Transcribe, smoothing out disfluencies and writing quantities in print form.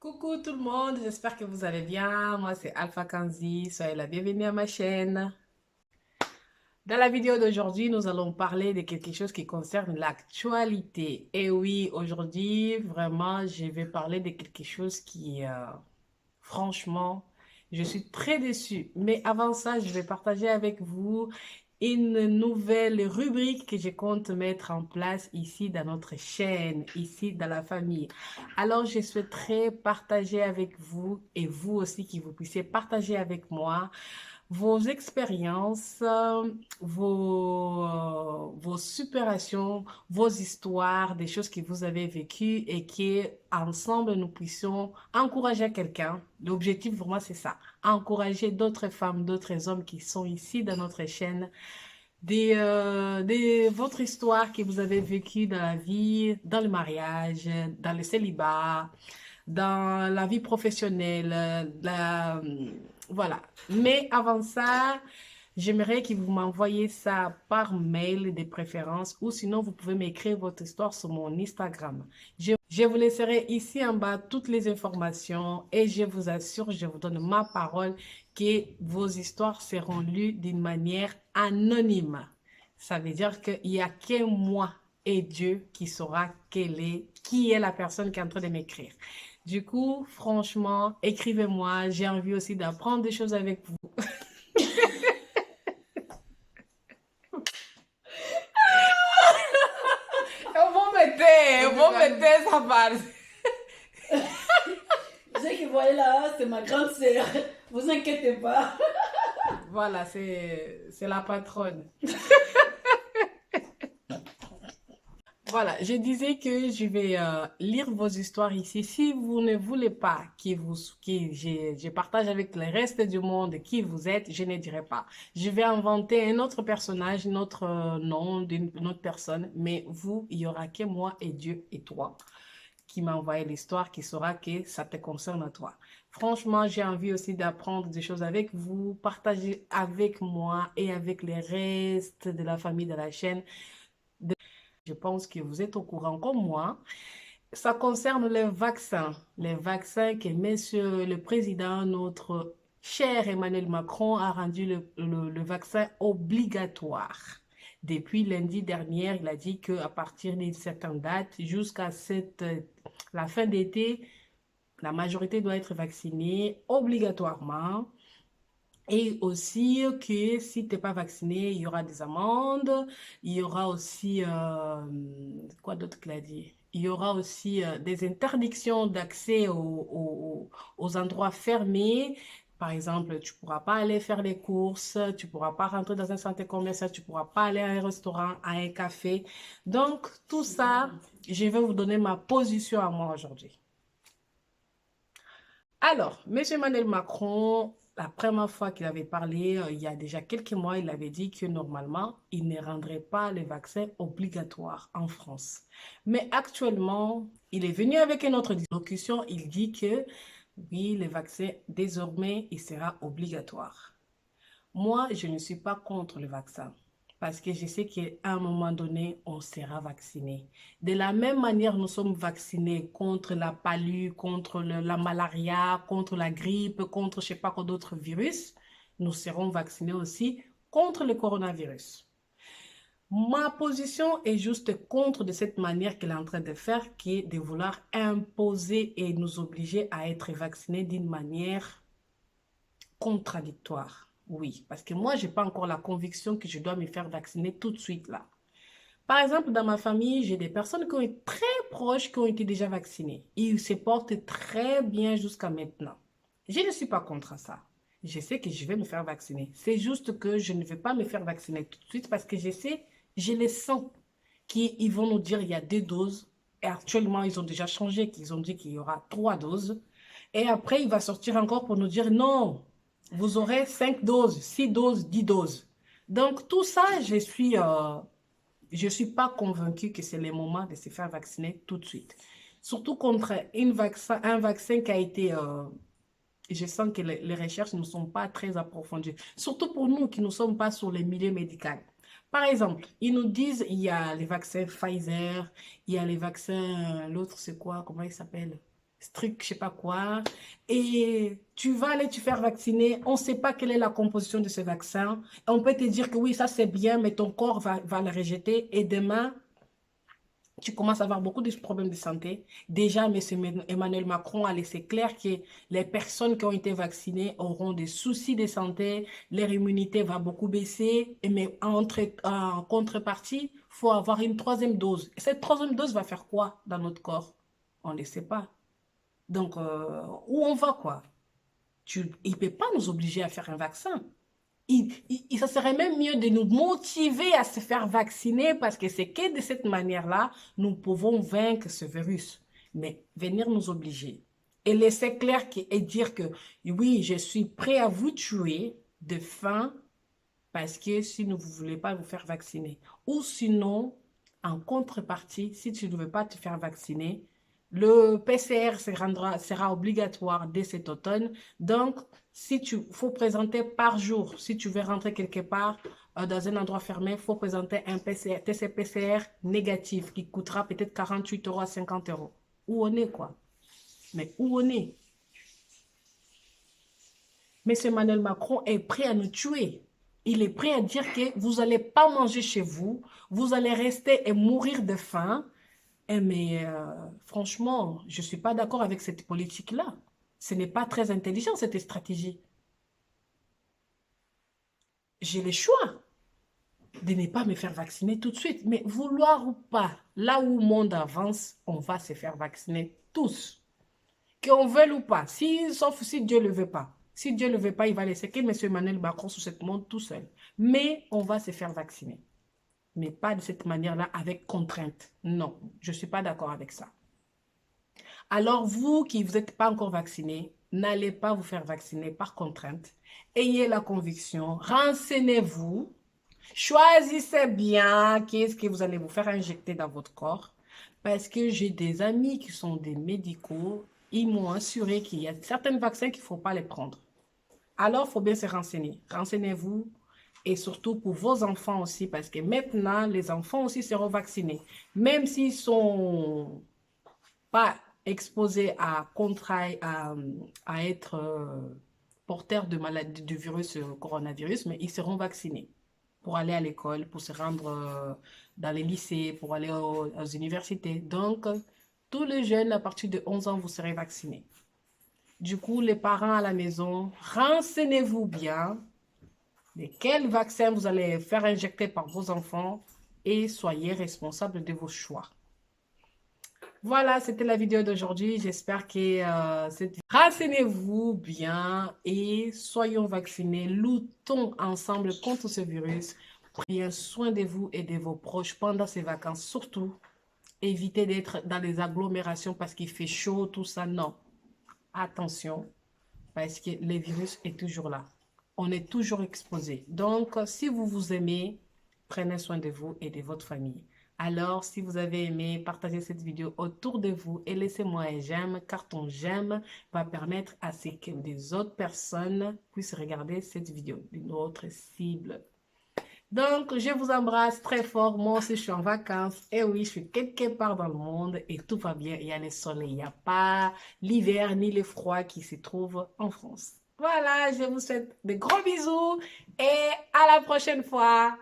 Coucou tout le monde, j'espère que vous allez bien. Moi, c'est Alpha Kanzi. Soyez la bienvenue à ma chaîne. Dans la vidéo d'aujourd'hui, nous allons parler de quelque chose qui concerne l'actualité. Et oui, aujourd'hui, vraiment, je vais parler de quelque chose qui, franchement, je suis très déçue. Mais avant ça, je vais partager avec vous une nouvelle rubrique que je compte mettre en place ici dans notre chaîne, ici dans la famille. Alors, je souhaiterais partager avec vous et vous aussi que vous puissiez partager avec moi vos expériences, vos supérations, vos histoires, des choses que vous avez vécues et que ensemble nous puissions encourager quelqu'un. L'objectif pour moi, c'est ça. Encourager d'autres femmes, d'autres hommes qui sont ici dans notre chaîne votre histoire que vous avez vécue dans la vie, dans le mariage, dans le célibat, dans la vie professionnelle, voilà. Mais avant ça, j'aimerais que vous m'envoyiez ça par mail de préférence ou sinon vous pouvez m'écrire votre histoire sur mon Instagram. Je vous laisserai ici en bas toutes les informations et je vous assure, je vous donne ma parole que vos histoires seront lues d'une manière anonyme. Ça veut dire qu'il n'y a que moi et Dieu qui saura qui est la personne qui est en train de m'écrire. Du coup, franchement, écrivez-moi. J'ai envie aussi d'apprendre des choses avec vous. Vou meter essa parte. Ce que vous voyez là, c'est ma grande sœur. Vous inquiétez pas. Voilà, c'est la patronne. Voilà, je disais que je vais lire vos histoires ici. Si vous ne voulez pas je partage avec le reste du monde qui vous êtes, je ne dirai pas. Je vais inventer un autre personnage, un autre nom d'une autre personne, mais vous, il y aura que moi et Dieu et toi qui m'a envoyé l'histoire, qui saura que ça te concerne à toi. Franchement, j'ai envie aussi d'apprendre des choses avec vous, partager avec moi et avec les restes de la famille de la chaîne. Je pense que vous êtes au courant comme moi. Ça concerne les vaccins que Monsieur le Président, notre cher Emmanuel Macron, a rendu le vaccin obligatoire. Depuis lundi dernier, il a dit qu'à partir d'une certaine date, jusqu'à la fin d'été, la majorité doit être vaccinée obligatoirement. Et aussi que si tu n'es pas vacciné, il y aura des amendes. Il y aura aussi, quoi d'autre qu'il a dit? Il y aura aussi des interdictions d'accès aux endroits fermés. Par exemple, tu ne pourras pas aller faire les courses, tu ne pourras pas rentrer dans un centre commercial, tu ne pourras pas aller à un restaurant, à un café. Donc, tout ça, je vais vous donner ma position à moi aujourd'hui. Alors, M. Emmanuel Macron, la première fois qu'il avait parlé, il y a déjà quelques mois, il avait dit que normalement, il ne rendrait pas les vaccins obligatoires en France. Mais actuellement, il est venu avec une autre discussion. Il dit que oui, les vaccins, désormais, il sera obligatoire. Moi, je ne suis pas contre le vaccin parce que je sais qu'à un moment donné, on sera vacciné. De la même manière, nous sommes vaccinés contre la palu, contre la malaria, contre la grippe, contre je ne sais pas quoi d'autres virus. Nous serons vaccinés aussi contre le coronavirus. Ma position est juste contre de cette manière qu'elle est en train de faire, qui est de vouloir imposer et nous obliger à être vaccinés d'une manière contradictoire. Oui, parce que moi, je n'ai pas encore la conviction que je dois me faire vacciner tout de suite là. Par exemple, dans ma famille, j'ai des personnes qui ont été très proches, qui ont été déjà vaccinées. Ils se portent très bien jusqu'à maintenant. Je ne suis pas contre ça. Je sais que je vais me faire vacciner. C'est juste que je ne vais pas me faire vacciner tout de suite parce que je sais, je les sens qu'ils vont nous dire il y a 2 doses. Et actuellement, ils ont déjà changé, qu'ils ont dit qu'il y aura 3 doses. Et après, il va sortir encore pour nous dire non, vous aurez 5 doses, 6 doses, 10 doses. Donc, tout ça, je suis pas convaincue que c'est le moment de se faire vacciner tout de suite. Surtout contre un vaccin qui a été... je sens que les recherches ne sont pas très approfondies. Surtout pour nous qui ne sommes pas sur les milieux médicaux. Par exemple, ils nous disent il y a les vaccins Pfizer, il y a les vaccins, l'autre c'est quoi, comment il s'appelle? ce truc, je sais pas quoi, et tu vas aller te faire vacciner, on ne sait pas quelle est la composition de ce vaccin, on peut te dire que oui, ça c'est bien, mais ton corps va le rejeter, et demain, tu commences à avoir beaucoup de problèmes de santé. Déjà, M. Emmanuel Macron a laissé clair que les personnes qui ont été vaccinées auront des soucis de santé, leur immunité va beaucoup baisser, mais en contrepartie, il faut avoir une troisième dose. Et cette troisième dose va faire quoi dans notre corps? On ne le sait pas. Donc, où on va, quoi? Il ne peut pas nous obliger à faire un vaccin. Ça serait même mieux de nous motiver à se faire vacciner parce que c'est que de cette manière-là, nous pouvons vaincre ce virus. Mais venir nous obliger et laisser clair et dire que oui, je suis prêt à vous tuer de faim parce que si vous ne voulez pas vous faire vacciner. Ou sinon, en contrepartie, si tu ne veux pas te faire vacciner, le PCR sera obligatoire dès cet automne. Donc, si tu faut présenter par jour, si tu veux rentrer quelque part dans un endroit fermé, il faut présenter un TC-PCR négatif qui coûtera peut-être 48 euros à 50 euros. Où on est, quoi? Mais où on est? Mais Emmanuel Macron est prêt à nous tuer. Il est prêt à dire que vous n'allez pas manger chez vous, vous allez rester et mourir de faim. Mais franchement, je ne suis pas d'accord avec cette politique-là. Ce n'est pas très intelligent, cette stratégie. J'ai le choix de ne pas me faire vacciner tout de suite. Mais vouloir ou pas, là où le monde avance, on va se faire vacciner tous. Qu'on veuille ou pas, sauf si Dieu ne le veut pas. Si Dieu ne le veut pas, il va laisser que M. Emmanuel Macron sur ce monde tout seul. Mais on va se faire vacciner. Mais pas de cette manière-là, avec contrainte. Non, je ne suis pas d'accord avec ça. Alors vous qui vous n'êtes pas encore vacciné, n'allez pas vous faire vacciner par contrainte. Ayez la conviction, renseignez-vous, choisissez bien qu'est-ce que vous allez vous faire injecter dans votre corps. Parce que j'ai des amis qui sont des médicaux, ils m'ont assuré qu'il y a certains vaccins qu'il ne faut pas les prendre. Alors, il faut bien se renseigner. Renseignez-vous et surtout pour vos enfants aussi, parce que maintenant, les enfants aussi seront vaccinés. Même s'ils ne sont pas exposés à être porteurs de maladie du virus coronavirus, mais ils seront vaccinés pour aller à l'école, pour se rendre dans les lycées, pour aller aux universités. Donc, tous les jeunes à partir de 11 ans, vous serez vaccinés. Du coup, les parents à la maison, renseignez-vous bien de quel vaccin vous allez faire injecter par vos enfants et soyez responsables de vos choix. Voilà, c'était la vidéo d'aujourd'hui. J'espère que renseignez-vous bien et soyons vaccinés. Luttons ensemble contre ce virus. Prenez soin de vous et de vos proches pendant ces vacances. Surtout, évitez d'être dans les agglomérations parce qu'il fait chaud, tout ça. Non. Attention, parce que le virus est toujours là. On est toujours exposé. Donc, si vous vous aimez, prenez soin de vous et de votre famille. Alors, si vous avez aimé, partagez cette vidéo autour de vous et laissez-moi un j'aime, car ton j'aime va permettre à ce que des autres personnes puissent regarder cette vidéo d'une autre cible. Donc, je vous embrasse très fort. Moi aussi, je suis en vacances. Et oui, je suis quelque part dans le monde et tout va bien. Il y a le soleil. Il n'y a pas l'hiver ni le froid qui se trouve en France. Voilà, je vous souhaite de gros bisous et à la prochaine fois.